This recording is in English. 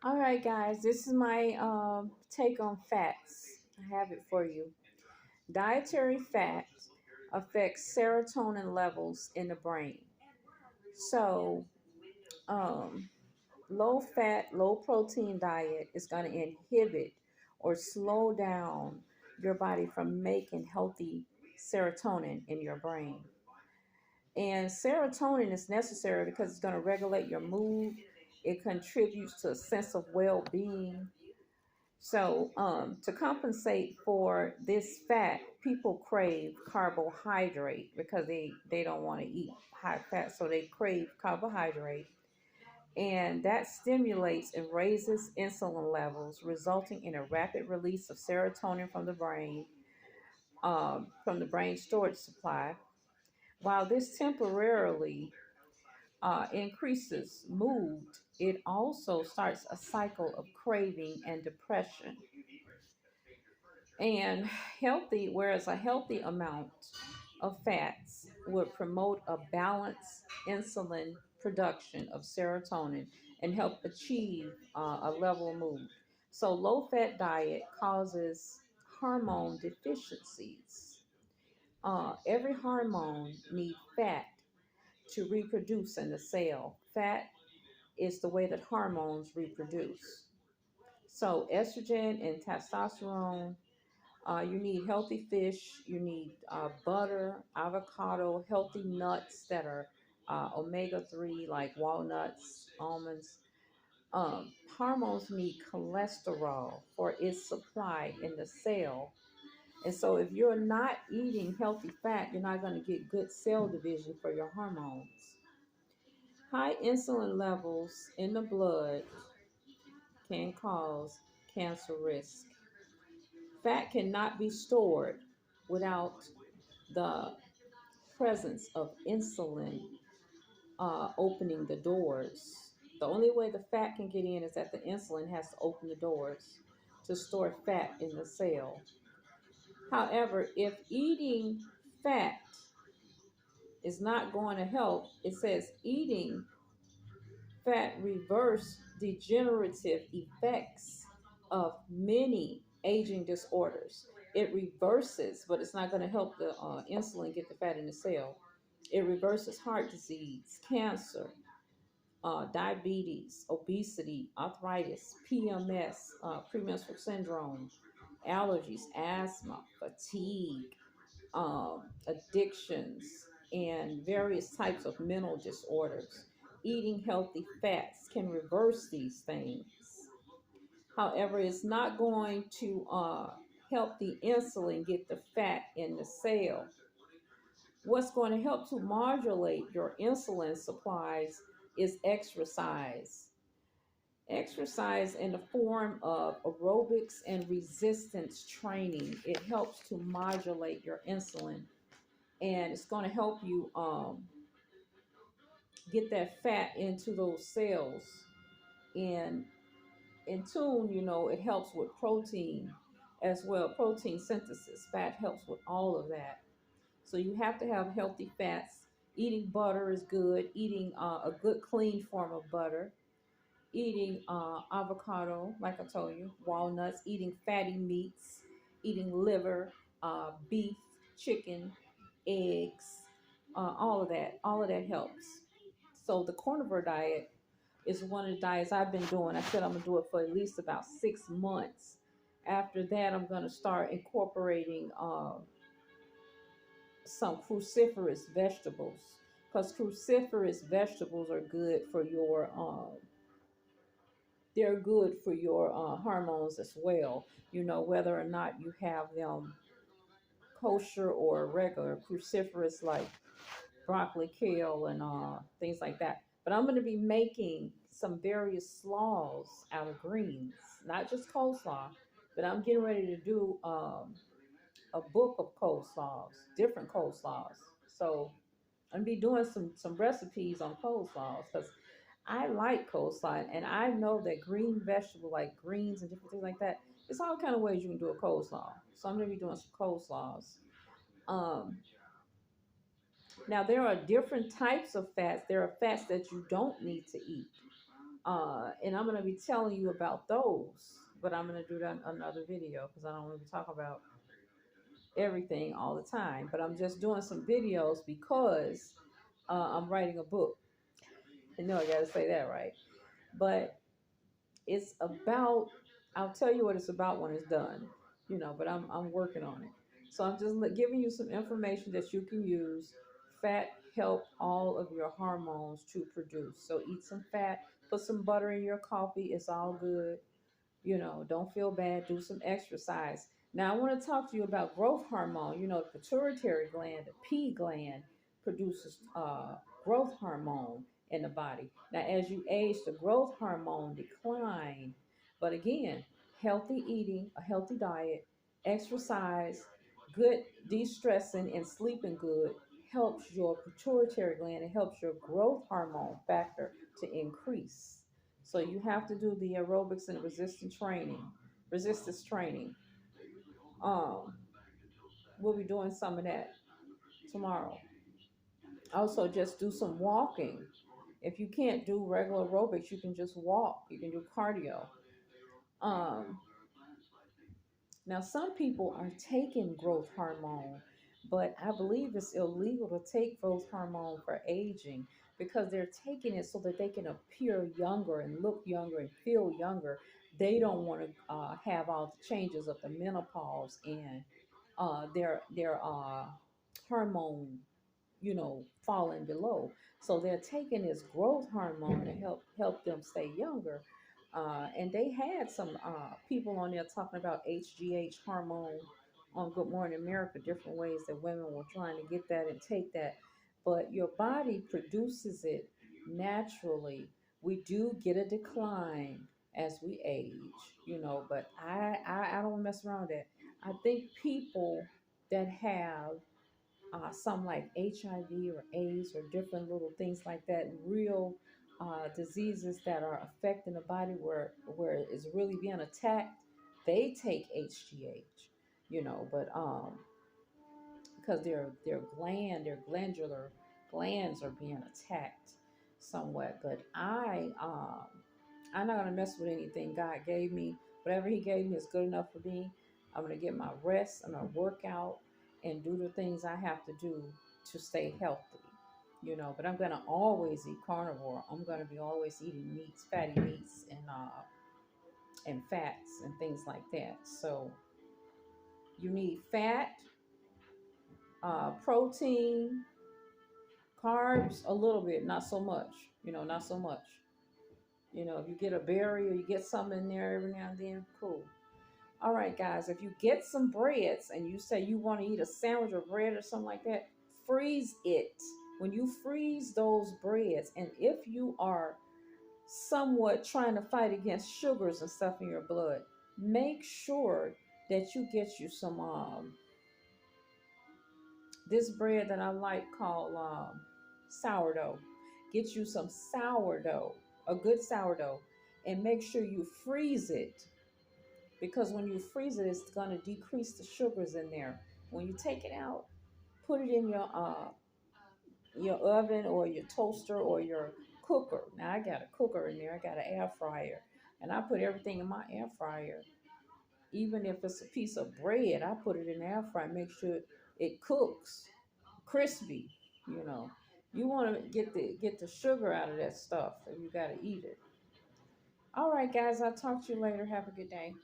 All right, guys, this is my take on fats. I have it for you. Dietary fat affects serotonin levels in the brain. So, um, low fat, low protein diet is going to inhibit or slow down your body from making healthy serotonin in your brain. And serotonin is necessary because it's going to regulate your mood. It contributes to a sense of well being. So, to compensate for this fat, people crave carbohydrate because they don't want to eat high fat, so they crave carbohydrate, and that stimulates and raises insulin levels, resulting in a rapid release of serotonin from the brain storage supply. While this temporarily increases mood, it also starts a cycle of craving and depression. And whereas a healthy amount of fats would promote a balanced insulin production of serotonin and help achieve a level mood. So, low fat diet causes hormone deficiencies. Every hormone needs fat to reproduce in the cell. Fat is the way that hormones reproduce. So, estrogen and testosterone. You need healthy fish. You need butter, avocado, healthy nuts that are omega 3, like walnuts, almonds. Hormones need cholesterol for its supply in the cell. And so, if you're not eating healthy fat, you're not going to get good cell division for your hormones. High insulin levels in the blood can cause cancer risk. Fat cannot be stored without the presence of insulin opening the doors. The only way the fat can get in is that the insulin has to open the doors to store fat in the cell. However, if eating fat is not going to help, it says eating fat reverse degenerative effects of many aging disorders. It reverses, but it's not going to help the insulin get the fat in the cell. It reverses heart disease, cancer, diabetes, obesity, arthritis, PMS, premenstrual syndrome, allergies, asthma, fatigue, addictions, and various types of mental disorders. Eating healthy fats can reverse these things. However, it's not going to help the insulin get the fat in the cell. What's going to help to modulate your insulin supplies is exercise. Exercise in the form of aerobics and resistance training. It helps to modulate your insulin, and it's going to help you get that fat into those cells and in tune. It helps with protein as well, protein synthesis. Fat helps with all of that. So you have to have healthy fats. Eating butter is good. Eating a good clean form of butter. Eating avocado, like I told you, walnuts. Eating fatty meats. Eating liver, beef, chicken, eggs, all of that helps. So the carnivore diet is one of the diets I've been doing. I said I'm gonna do it for at least about 6 months. After that, I'm gonna start incorporating some cruciferous vegetables, because cruciferous vegetables are good for your they're good for your hormones as well. Whether or not you have them kosher or regular cruciferous, like broccoli, kale, and things like that. But I'm going to be making some various slaws out of greens, not just coleslaw, but I'm getting ready to do a book of coleslaws, different coleslaws. So I'm gonna be doing some recipes on coleslaws because I like coleslaw, and I know that green vegetable like greens and different things like that. It's all kind of ways you can do a coleslaw. So I'm gonna be doing some coleslaws. Um, Now, there are different types of fats. There are fats that you don't need to eat. And I'm going to be telling you about those, but I'm going to do that in another video because I don't want to talk about everything all the time. But I'm just doing some videos because I'm writing a book. I know I got to say that right. But it's about, I'll tell you what it's about when it's done, but I'm working on it. So I'm just giving you some information that you can use. Fat help all of your hormones to produce. So eat some fat, put some butter in your coffee. It's all good. Don't feel bad. Do some exercise. Now I want to talk to you about growth hormone. The pituitary gland, the P gland, produces growth hormone in the body. Now as you age, the growth hormone decline. But again, healthy eating, a healthy diet, exercise, good de-stressing, and sleeping good helps your pituitary gland. It helps your growth hormone factor to increase. So you have to do the aerobics and resistance training. Um, we'll be doing some of that tomorrow. Also, just do some walking. If you can't do regular aerobics, you can just walk. You can do cardio. Um, Now, some people are taking growth hormone, but I believe it's illegal to take growth hormone for aging because they're taking it so that they can appear younger and look younger and feel younger. They don't want to have all the changes of the menopause and their hormone, falling below. So they're taking this growth hormone to help them stay younger. And they had some people on there talking about HGH hormone on Good Morning America, different ways that women were trying to get that and take that. But your body produces it naturally. We do get a decline as we age, but I don't mess around with that. I think people that have some like HIV or AIDS or different little things like that, real diseases that are affecting the body where it's really being attacked, they take HGH, but because their glandular glands are being attacked somewhat. But I'm not gonna mess with anything God gave me. Whatever He gave me is good enough for me. I'm gonna get my rest. I'm gonna work out and do the things I have to do to stay healthy. But I'm gonna always eat carnivore. I'm gonna be always eating meats, fatty meats, and fats and things like that. So you need fat, protein, carbs a little bit, not so much. Not so much. If you get a berry or you get some in there every now and then, cool. All right, guys, if you get some breads and you say you want to eat a sandwich or bread or something like that, freeze it. When you freeze those breads, and if you are somewhat trying to fight against sugars and stuff in your blood, make sure that you get you some this bread that I like called sourdough. Get you some sourdough, a good sourdough, and make sure you freeze it because when you freeze it, it's going to decrease the sugars in there. When you take it out, put it in your oven or your toaster or your cooker. Now I got a cooker in there. I got an air fryer, and I put everything in my air fryer. Even if it's a piece of bread, I put it in the air fryer. Make sure it cooks crispy. You know, you want to get the sugar out of that stuff, and you got to eat it. All right, guys. I'll talk to you later. Have a good day.